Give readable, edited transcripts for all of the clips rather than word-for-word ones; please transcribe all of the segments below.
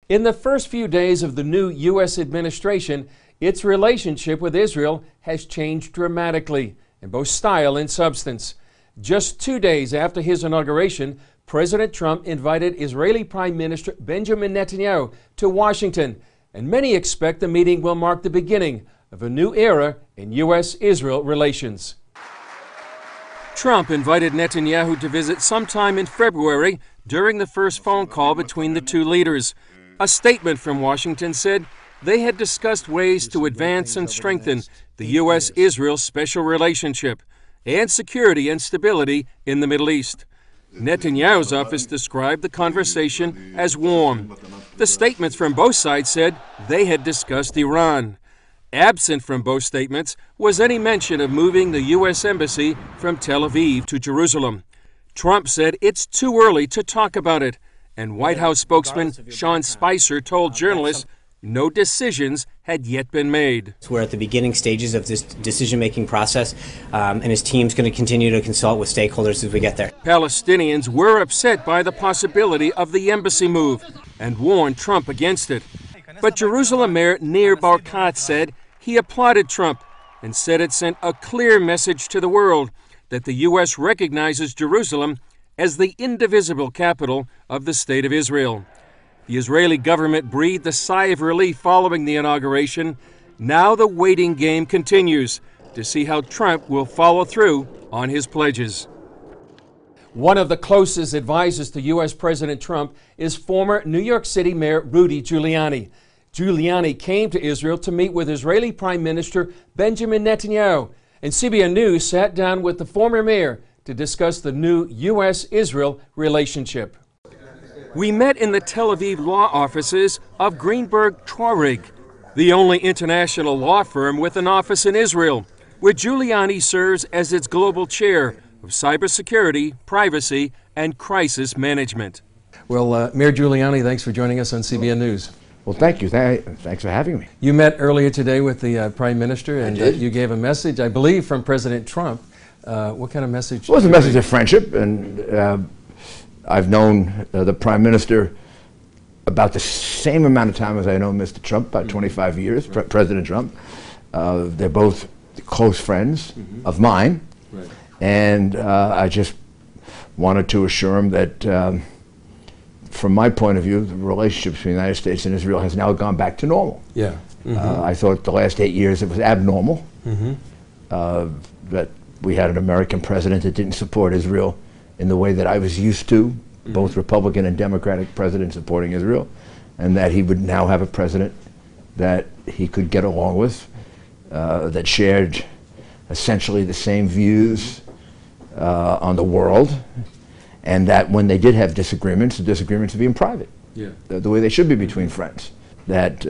In the first few days of the new U.S. administration, its relationship with Israel has changed dramatically in both style and substance. Just 2 days after his inauguration, President Trump invited Israeli Prime Minister Benjamin Netanyahu to Washington, and many expect the meeting will mark the beginning of a new era in U.S.-Israel relations. Trump invited Netanyahu to visit sometime in February during the first phone call between the two leaders. A statement from Washington said they had discussed ways to advance and strengthen the U.S.-Israel special relationship and security and stability in the Middle East. Netanyahu's office described the conversation as warm. The statements from both sides said they had discussed Iran. Absent from both statements was any mention of moving the U.S. Embassy from Tel Aviv to Jerusalem. Trump said it's too early to talk about it, and White House spokesman Sean Spicer told journalists no decisions had yet been made. We're at the beginning stages of this decision-making process, and his team's going to continue to consult with stakeholders as we get there. Palestinians were upset by the possibility of the embassy move and warned Trump against it. But Jerusalem Mayor Nir Barkat said he applauded Trump and said it sent a clear message to the world that the U.S. recognizes Jerusalem as the indivisible capital of the State of Israel. The Israeli government breathed a sigh of relief following the inauguration. Now the waiting game continues to see how Trump will follow through on his pledges. One of the closest advisors to U.S. President Trump is former New York City Mayor Rudy Giuliani. Giuliani came to Israel to meet with Israeli Prime Minister Benjamin Netanyahu, and CBN News sat down with the former mayor to discuss the new U.S.-Israel relationship. We met in the Tel Aviv law offices of Greenberg Traurig, the only international law firm with an office in Israel, where Giuliani serves as its global chair of cybersecurity, privacy, and crisis management. Well, Mayor Giuliani, thanks for joining us on CBN News. Well, thank you. Thanks for having me. You met earlier today with the Prime Minister, and you gave a message, I believe, from President Trump. What kind of message? Well, it was a message of friendship, and I've known the Prime Minister about the same amount of time as I know Mr. Trump, about 25 years, President Trump. They're both close friends of mine, and I just wanted to assure him that from my point of view, the relationship between the United States and Israel has now gone back to normal. Yeah. I thought the last 8 years it was abnormal that we had an American president that didn't support Israel in the way that I was used to, both Republican and Democratic presidents supporting Israel, and that he would now have a president that he could get along with, that shared essentially the same views on the world, and that when they did have disagreements, the disagreements would be in private, the way they should be between friends. That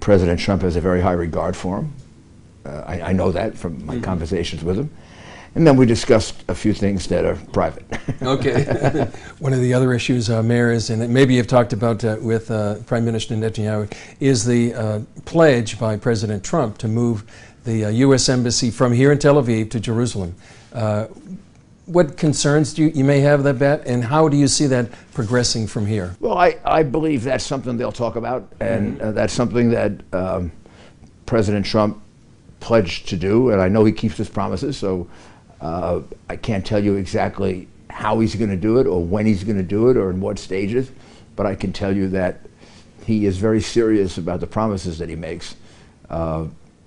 President Trump has a very high regard for him. I know that from my conversations with him. And then we discussed a few things that are private. Okay. One of the other issues, Mayor, is, and maybe you've talked about with Prime Minister Netanyahu, is the pledge by President Trump to move the U.S. Embassy from here in Tel Aviv to Jerusalem. What concerns do you may have that, and how do you see that progressing from here? Well, I believe that's something they'll talk about, and that's something that President Trump pledged to do, and I know he keeps his promises, so I can't tell you exactly how he's going to do it or when he's going to do it or in what stages, but I can tell you that he is very serious about the promises that he makes,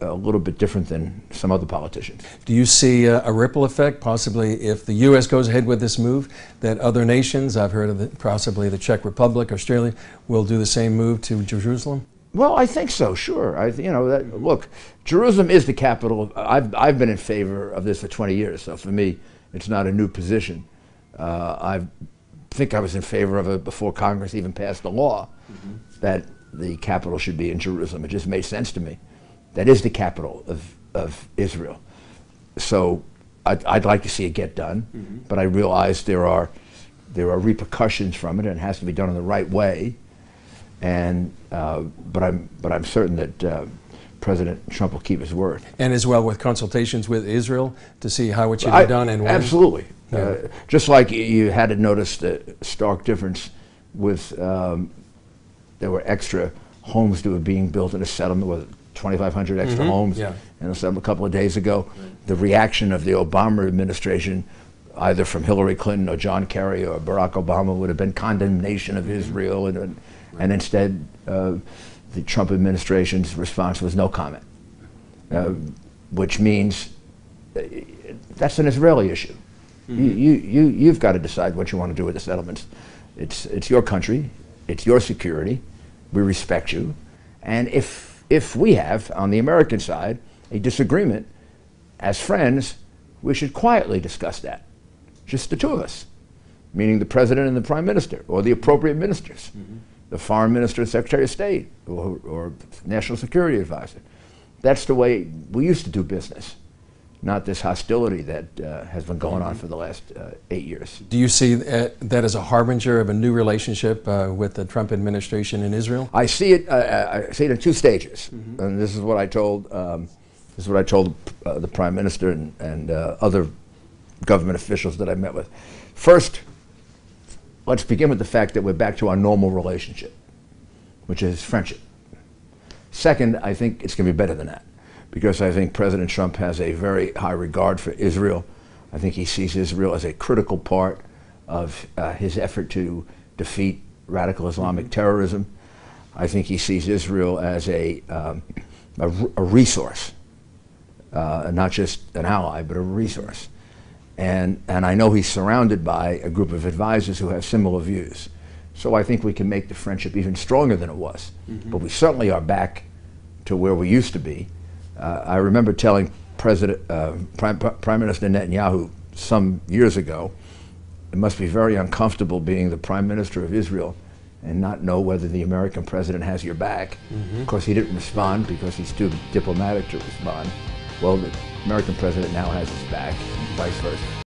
a little bit different than some other politicians. Do you see a ripple effect, possibly if the U.S. goes ahead with this move, that other nations, I've heard of possibly the Czech Republic, Australia, will do the same move to Jerusalem? Well, I think so, sure. Look, Jerusalem is the capital. I've been in favor of this for 20 years, so for me, it's not a new position. I think I was in favor of it before Congress even passed the law that the capital should be in Jerusalem. It just made sense to me. That is the capital of Israel. So I'd like to see it get done, but I realize there are repercussions from it, and it has to be done in the right way. And but I'm certain that President Trump will keep his word. And as well with consultations with Israel to see how it should be done and when. Absolutely. Just like you had to notice the stark difference with there were extra homes that were being built in a settlement with 2,500 extra homes in a settlement a couple of days ago. The reaction of the Obama administration, either from Hillary Clinton or John Kerry or Barack Obama, would have been condemnation of Israel, and instead the Trump administration's response was no comment, which means that's an Israeli issue. You've got to decide what you want to do with the settlements. It's your country, it's your security. We respect you, and if we have on the American side a disagreement, as friends, we should quietly discuss that, just the two of us, meaning the president and the prime minister, or the appropriate ministers, the foreign minister, secretary of state, or national security advisor. That's the way we used to do business, not this hostility that has been going on for the last 8 years. Do you see that as a harbinger of a new relationship with the Trump administration in Israel? I see it. I see it in two stages, and this is what I told. This is what I told the prime minister and other government officials that I met with. First, let's begin with the fact that we're back to our normal relationship, which is friendship. Second, I think it's going to be better than that, because I think President Trump has a very high regard for Israel. I think he sees Israel as a critical part of his effort to defeat radical Islamic terrorism. I think he sees Israel as a resource, not just an ally, but a resource. And I know he's surrounded by a group of advisors who have similar views. So I think we can make the friendship even stronger than it was. But we certainly are back to where we used to be. I remember telling Prime Minister Netanyahu some years ago, it must be very uncomfortable being the Prime Minister of Israel and not know whether the American president has your back. Of course, he didn't respond because he's too diplomatic to respond. Well, the American president now has his back, and vice versa.